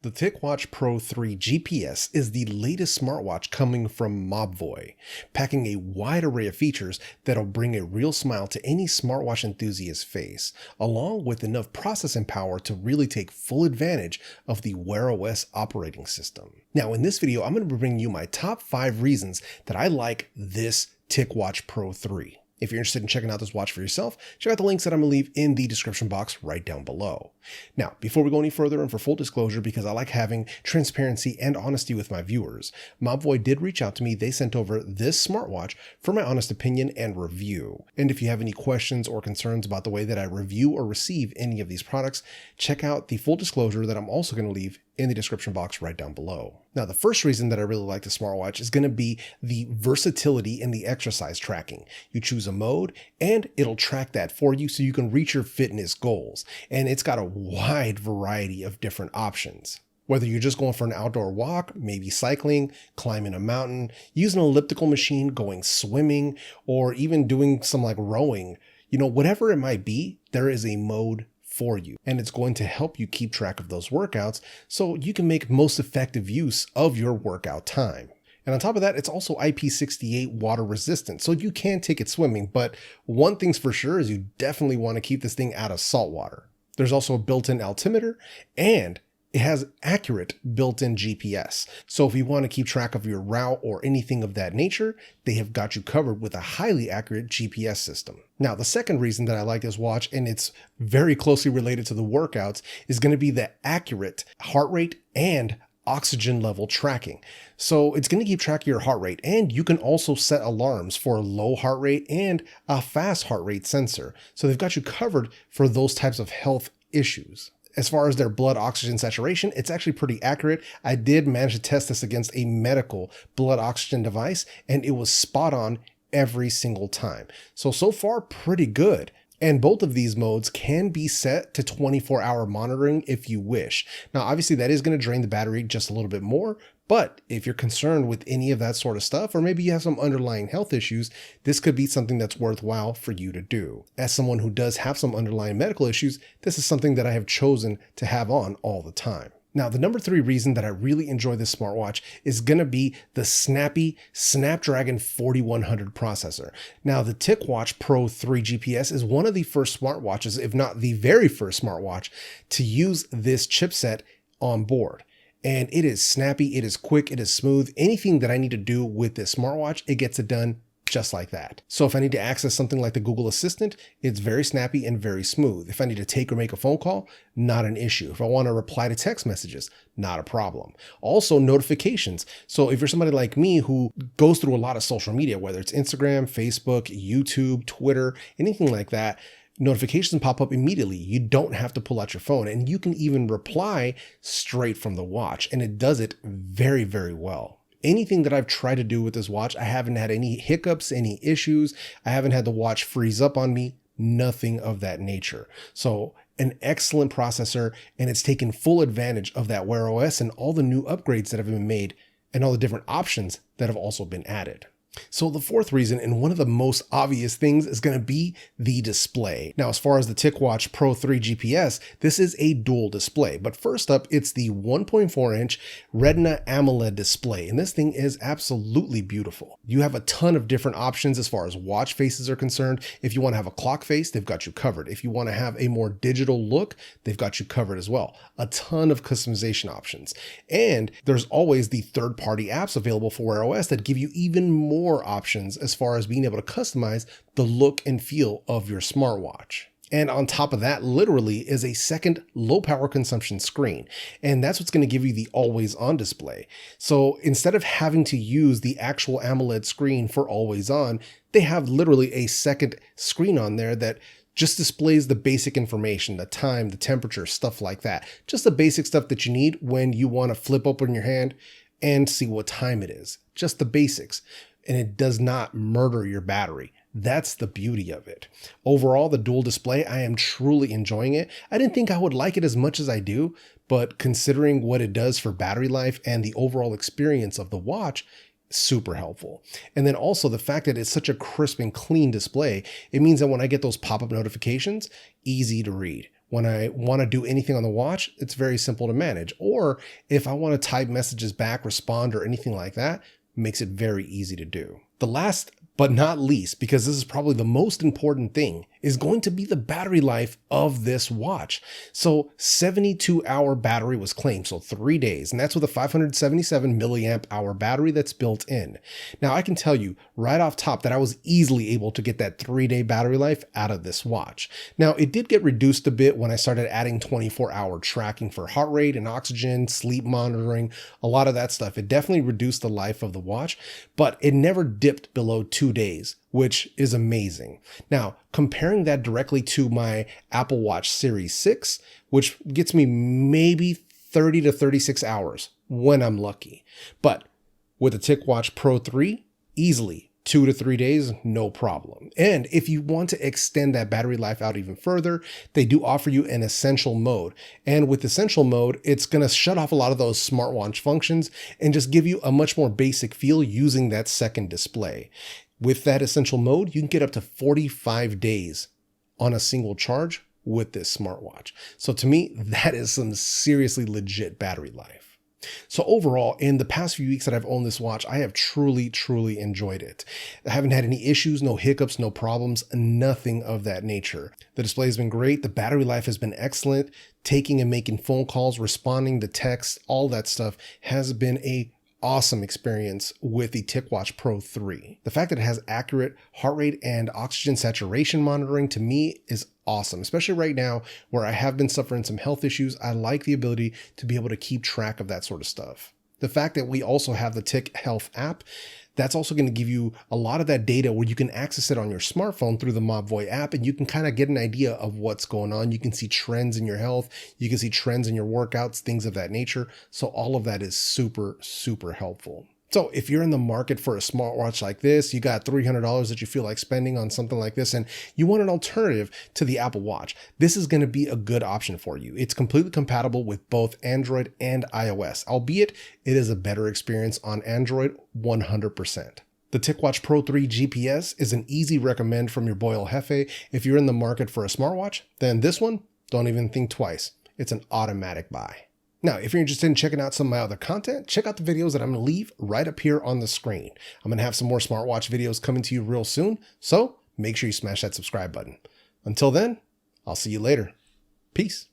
The TicWatch Pro 3 GPS is the latest smartwatch coming from Mobvoi, packing a wide array of features that'll bring a real smile to any smartwatch enthusiast's face, along with enough processing power to really take full advantage of the wearOS operating system. Now, in this video, I'm going to be bringing you my top 5 reasons that I like this TicWatch Pro 3. If you're interested in checking out this watch for yourself, check out the links that I'm going to leave in the description box right down below. Now, before we go any further, and for full disclosure, because I like having transparency and honesty with my viewers, Mobvoi did reach out to me. They sent over this smartwatch for my honest opinion and review. And if you have any questions or concerns about the way that I review or receive any of these products, check out the full disclosure that I'm also going to leave in the description box right down below. Now, the first reason that I really like the smartwatch is going to be the versatility in the exercise tracking. You choose a mode and it'll track that for you so you can reach your fitness goals. And it's got a wide variety of different options. Whether you're just going for an outdoor walk, maybe cycling, climbing a mountain, using an elliptical machine, going swimming, or even doing some like rowing, whatever it might be, there is a mode for you, and it's going to help you keep track of those workouts so you can make most effective use of your workout time. And on top of that, it's also IP68 water resistant, so you can take it swimming, but one thing's for sure is you definitely want to keep this thing out of salt water. There's also a built-in altimeter, and it has accurate built-in GPS. So if you want to keep track of your route or anything of that nature, they have got you covered with a highly accurate GPS system. Now, the second reason that I like this watch, and it's very closely related to the workouts, is going to be the accurate heart rate and oxygen level tracking. So it's going to keep track of your heart rate, and you can also set alarms for a low heart rate and a fast heart rate sensor. So they've got you covered for those types of health issues. As far as their blood oxygen saturation, it's actually pretty accurate. I did manage to test this against a medical blood oxygen device, and it was spot on every single time. So far, pretty good. And both of these modes can be set to 24-hour monitoring if you wish. Now, obviously, that is going to drain the battery just a little bit more, but if you're concerned with any of that sort of stuff, or maybe you have some underlying health issues, this could be something that's worthwhile for you to do. As someone who does have some underlying medical issues, this is something that I have chosen to have on all the time. Now, the number 3 reason that I really enjoy this smartwatch is going to be the snappy Snapdragon 4100 processor. Now, the TicWatch Pro 3 GPS is one of the first smartwatches, if not the very first smartwatch, to use this chipset on board. And it is snappy, it is quick, it is smooth. Anything that I need to do with this smartwatch, it gets it done just like that. So if I need to access something like the Google Assistant, it's very snappy and very smooth. If I need to take or make a phone call, not an issue. If I want to reply to text messages, not a problem. Also, notifications. So if you're somebody like me who goes through a lot of social media, whether it's Instagram, Facebook, YouTube, Twitter, anything like that, notifications pop up immediately. You don't have to pull out your phone, and you can even reply straight from the watch, and it does it very, very well. Anything that I've tried to do with this watch, I haven't had any hiccups, any issues. I haven't had the watch freeze up on me, nothing of that nature. So an excellent processor, and it's taken full advantage of that wearOS and all the new upgrades that have been made and all the different options that have also been added. So the fourth reason, and one of the most obvious things, is going to be the display. Now, as far as the TicWatch Pro 3 GPS, this is a dual display. But first up, it's the 1.4-inch Retina AMOLED display, and this thing is absolutely beautiful. You have a ton of different options as far as watch faces are concerned. If you want to have a clock face, they've got you covered. If you want to have a more digital look, they've got you covered as well. A ton of customization options. And there's always the third-party apps available for wearOS that give you even more options as far as being able to customize the look and feel of your smartwatch. And on top of that, literally, is a second low power consumption screen. And that's what's going to give you the always on display. So instead of having to use the actual AMOLED screen for always on, they have literally a second screen on there that just displays the basic information, the time, the temperature, stuff like that. Just the basic stuff that you need when you want to flip open your hand and see what time it is. Just the basics. And it does not murder your battery. That's the beauty of it. Overall, the dual display, I am truly enjoying it. I didn't think I would like it as much as I do, but considering what it does for battery life and the overall experience of the watch, super helpful. And then also the fact that it's such a crisp and clean display, it means that when I get those pop-up notifications, easy to read. When I want to do anything on the watch, it's very simple to manage. Or if I want to type messages back, respond, or anything like that, makes it very easy to do. The last but not least, because this is probably the most important thing, is going to be the battery life of this watch. So 72-hour battery was claimed, so 3 days, and that's with a 577 milliamp hour battery that's built in. Now I can tell you right off top that I was easily able to get that 3-day battery life out of this watch. Now it did get reduced a bit when I started adding 24-hour tracking for heart rate and oxygen, sleep monitoring, a lot of that stuff. It definitely reduced the life of the watch, but it never dipped below 2 days, which is amazing. Now, comparing that directly to my Apple Watch Series 6, which gets me maybe 30 to 36 hours when I'm lucky. But with the TicWatch Pro 3, easily 2 to 3 days, no problem. And if you want to extend that battery life out even further, they do offer you an essential mode. And with essential mode, it's going to shut off a lot of those smartwatch functions and just give you a much more basic feel using that second display. With that essential mode, you can get up to 45 days on a single charge with this smartwatch. So to me, that is some seriously legit battery life. So overall, in the past few weeks that I've owned this watch, I have truly enjoyed it. I haven't had any issues, no hiccups, no problems, nothing of that nature. The display has been great. The battery life has been excellent. Taking and making phone calls, responding to texts, all that stuff has been a awesome experience with the TicWatch Pro 3. The fact that it has accurate heart rate and oxygen saturation monitoring to me is awesome, especially right now where I have been suffering some health issues. I like the ability to be able to keep track of that sort of stuff. The fact that we also have the TicHealth app, that's also going to give you a lot of that data where you can access it on your smartphone through the Mobvoi app, and you can kind of get an idea of what's going on. You can see trends in your health. You can see trends in your workouts, things of that nature. So all of that is super helpful. So if you're in the market for a smartwatch like this, you got $300 that you feel like spending on something like this, and you want an alternative to the Apple Watch, this is going to be a good option for you. It's completely compatible with both Android and iOS, albeit it is a better experience on Android 100%. The TicWatch Pro 3 GPS is an easy recommend from your boy El Jefe. If you're in the market for a smartwatch, then this one, don't even think twice. It's an automatic buy. Now, if you're interested in checking out some of my other content, check out the videos that I'm going to leave right up here on the screen. I'm going to have some more smartwatch videos coming to you real soon, so make sure you smash that subscribe button. Until then, I'll see you later. Peace.